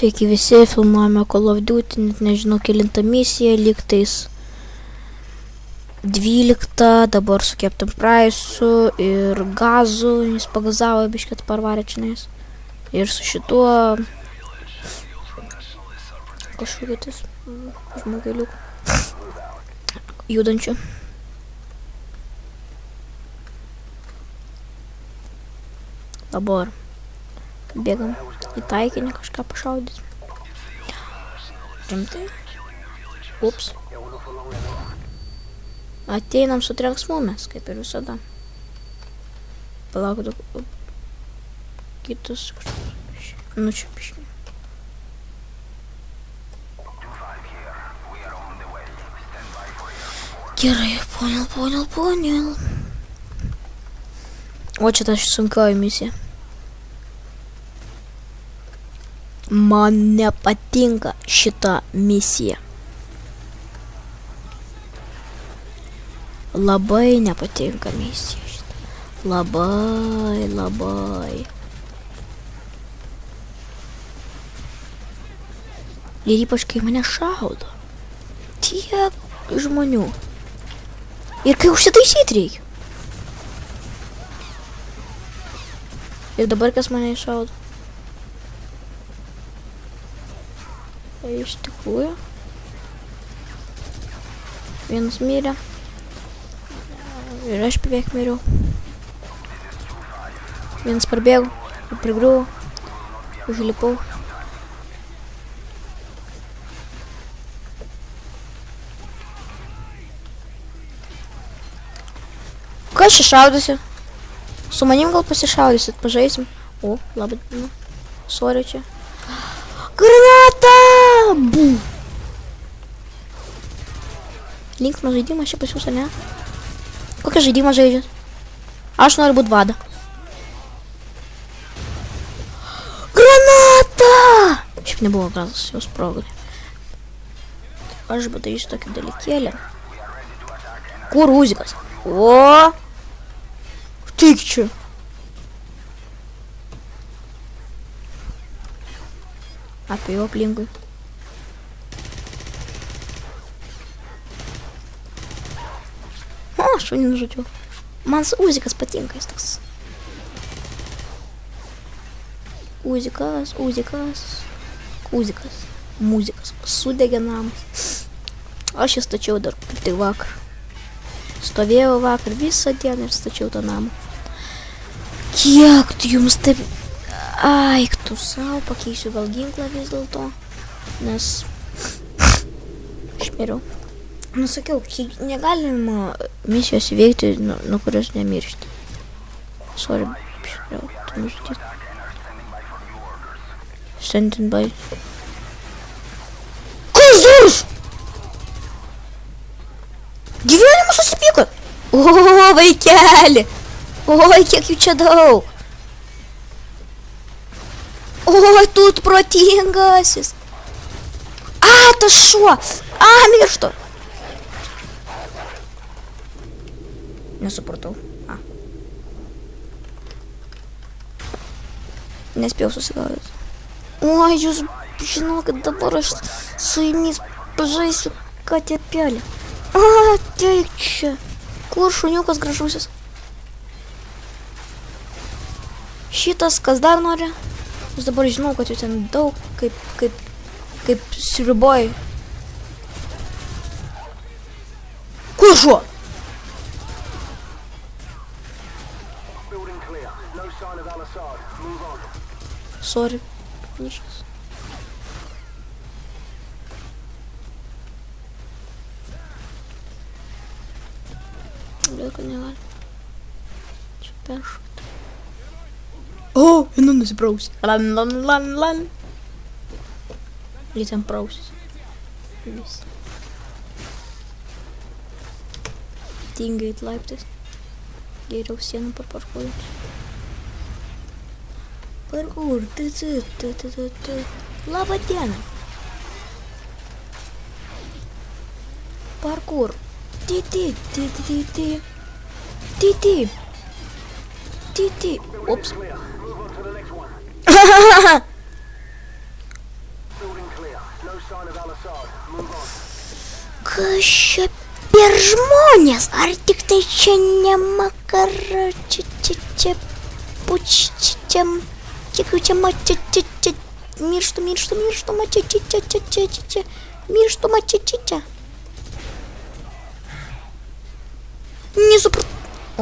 Sveiki visi, filmuojame Call of Duty, net nežinau kelintą misiją, lygtais 12, dabar su Captain Price'u ir gazu, jis pagazavo biškit parvarė čionais. Ir su šituo kažkokiu žmogeliuku judančiu. Dabar bėgam į taikinį kažką pašaudyti. Rimtai? Ups. Ateinam su trenksmumis, kaip ir visada. Palauk, kitus kažkas. Nu čia biškį. Gerai, poniel. O čia ta sunkioji misija. Man nepatinka šita misija. Labai nepatinka misija šita. Labai. Ir ypač kai mane šaudo. Tiek žmonių. Ir kai užsitaisyti reikia. Ir dabar kas mane iššaudo. Iš tikrųjų. Vienas mirė. Ir aš beveik miriau. Vienas parbėgo. Prigriuvo. Užlipau. Kas čia šaudosi? Su manim gal pasišaudysit, pažaisim. O, labai diena. Sorry čia. Granata! Bum! Linksmas žaidimas čia pas jūs, ne? Kokią žaidimą žaidžiat? Aš noriu būt vada. Granata! Šiaip nebuvo grantas, jos progai. Aš padarysiu tokį dalykėlį. Kur Uzikas? O! Tik čia. Apie jo aplinkui. O, šunį nužudžiau. Man Uzikas patinka, jis toks. Uzikas. Muzikas. Sudegė namas. Aš jį stačiau dar kaip tai vakar. Stovėjau vakar visą dieną ir stačiau tą namą. Kiek tu jums taip... Ai, tu savo pakeisiu gal ginklą vis dėlto, nes aš miriau. Nusakiau, negalima misijos įveikti, nuo kurios nemiršti. Sorry, šriau, tu nužudyti. Standing by. Kas durus? Gyvenimas susipyko. O, vaikeli. Oi, kiek jų čia daug. Oi, tu protingasis. A, tas šuo. A, miršto. Nesupratau. A. Nespėjau susigaudyti. Oi, jūs žinau, kad dabar aš su jumis pažaisiu katepelį. A, teik čia. Kur šuniukas gražusis? Šitas, kas dar nori? Aš dabar žinau, kad jų ten daug, kaip sriuboj. Kur šuo? Sorry, niškas. Lieka negali. Čia peršokti. O, jinai nusiprausi. Lan. Jie ten prausis. Vis. Tingai it laiptais. Geriau sieną paparkuoti. Parkur. Labą dieną. Parkur. Ti. Ups. Kas čia per žmonės? Ar tik tai čia ne makara? Čia pučiam. Kiek jau čia čia. Mirštu, čia. Mirštu, čia. Nesupratau.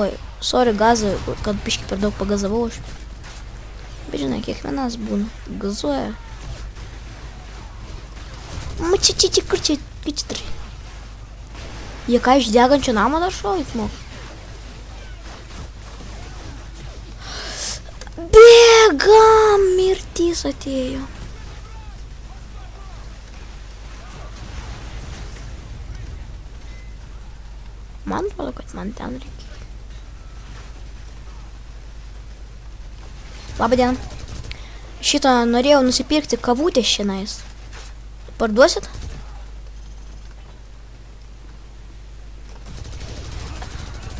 Oi, sorry, gazą, kad biškai per daug pagazavau aš. Bet žinai, kiekvienas būna. Gazuoja. Čia, kur čia trai? Jie ką iš degančio namo dar šaudyt moka? Bėgam, mirtis atėjo. Man atrodo, kad man ten reikia. Labadiena. Šitą norėjau nusipirkti kavutę šiandien. Parduosit?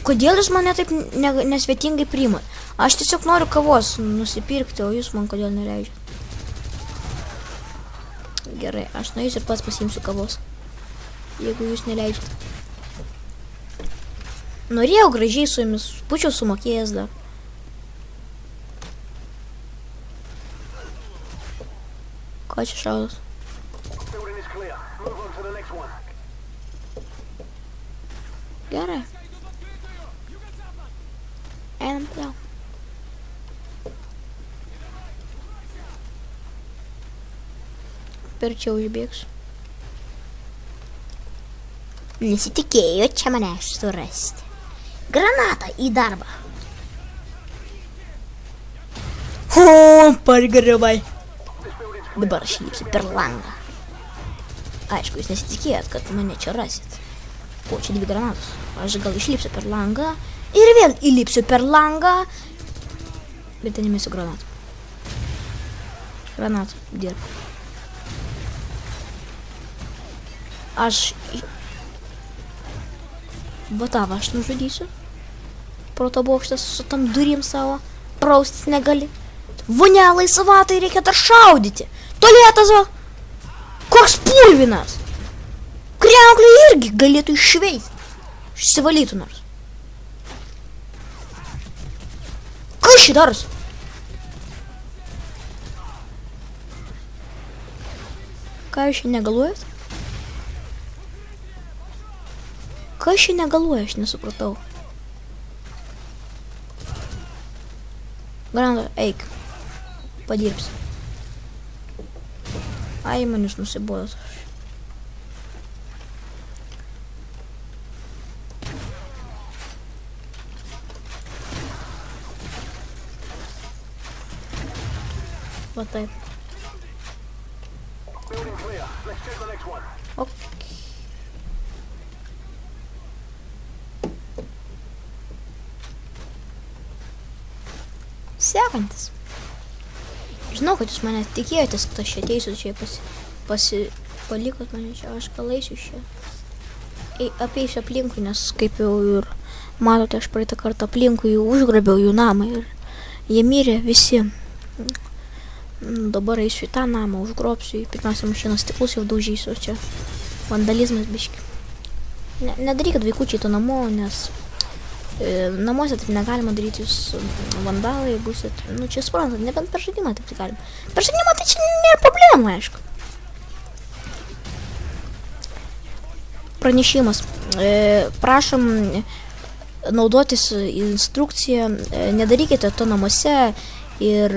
Kodėl jūs mane taip nesvetingai priimat? Aš tiesiog noriu kavos nusipirkti, o jūs man kodėl neleidžiat? Gerai, aš nueisiu ir pats pasiimsiu kavos. Jeigu jūs neleidžiat. Norėjau gražiai su jumis, būčiau sumokėjęs dar. Ką čia šaudas? Gerai. Einam toliau. Per čia užbėgsiu. Nesitikėjo čia manęs surasti. Granatą į darbą. O, pargribai. Dabar aš įlipsiu per langą. Aišku, jūs nesitikėjot, kad mane čia rasit. O, čia 2 granatos. Aš gal išlipsiu per langą ir vėl įlipsiu per langą. Bet ten įmesiu granatą. Granatą, dirbu. Aš... Vatavą aš nužudysiu. Proto bokštas su tam durim savo. Praustis negali. Vonia laisva, tai reikia dar šaudyti. Tolėtas va. Koks purvinas. Kriauklį irgi galėtų išveisti. Išsivalytų nors. Kas šį darosi? Ką jūs šį negaluojat? Ką šį negaluoja, aš nesupratau. Granata, eik. Padirbsi. Ai, man jūs nusibodot. Va taip. Ok. Sekantis. Žinau, kad jūs mane tikėjotės, kad aš ateisiu čia palikot mane čia, aš gal eisiu čia. Apeisiu aplinkui, nes kaip jau ir matote, aš praeitą kartą aplinkui užgrabiau jų namą ir jie mirė visi. Dabar eisiu į tą namą, užgrobsiu, pirmiausia mašinos stiklus jau daužysiu, čia vandalizmas biški. Nedarykit vaikučiai to namo, nes namuose taip negalima daryti, jūs vandalai būsit, nu čia suprantat, nebent per žaidimą taip galima. Per žaidimą tai čia nėra problemų, aišku. Pranešimas. Prašom naudotis instrukciją, nedarykite to namuose ir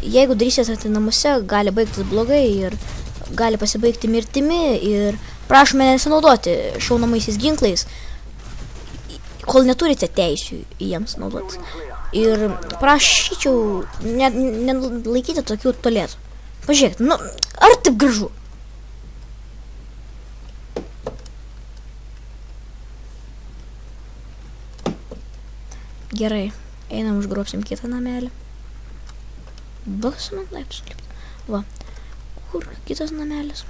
jeigu darysite tai namuose, gali baigtis blogai ir gali pasibaigti mirtimi ir prašome nesinaudoti šaunamaisiais ginklais, kol neturite teisių jiems naudotis. Ir prašyčiau nelaikyti tokių tualetų. Pažiūrėkit, nu, ar taip gražu? Gerai, einam užgrobsim kitą namelį. Balas man laiptus lipt. Va, kur kitas namelis?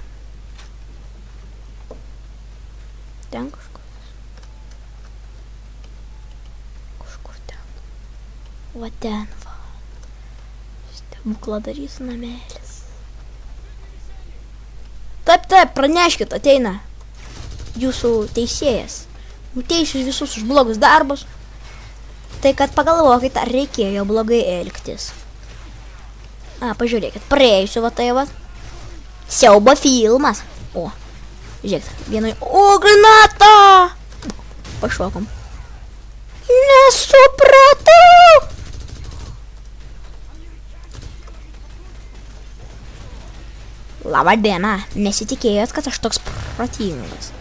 Ten kažkur. Va ten, va. Stebukladarys namelis. Taip, Taip, praneškit, ateina jūsų teisėjas. Nuteisiu visus už blogus darbus. Tai kad pagalvokit, ar reikėjo blogai elgtis. Pažiūrėkit, praėjusiu va tai va. Siaubo filmas. O, žiūrėkit, vienoj. O, granata! Pašokom. Nesupratau! Labą dieną. Nesitikėjot, kad aš toks protingas.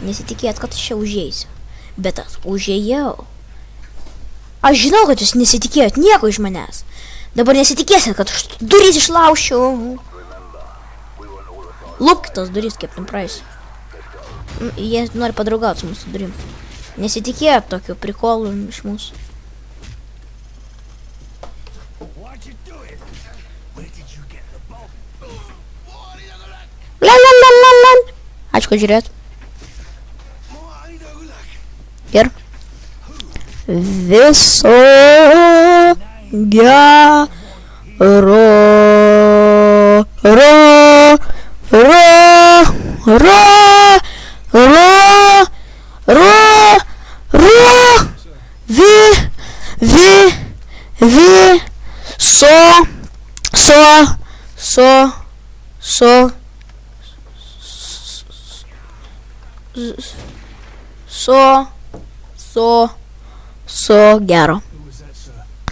Nesitikėjot, kad aš čia užeisiu. Bet aš užėjau. Aš žinau, kad jūs nesitikėjot nieko iš manęs. Dabar nesitikėsit, kad aš duris išlaušiu. Lūpkit tos duris, Captain Price. Jie nori padraugauti su mūsų durim. Nesitikėjot tokių prikolų iš mūsų. Lan. Ačiū, kad žiūrėt. Ir viso gero.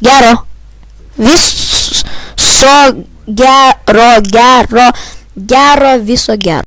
Gero. Viso gero.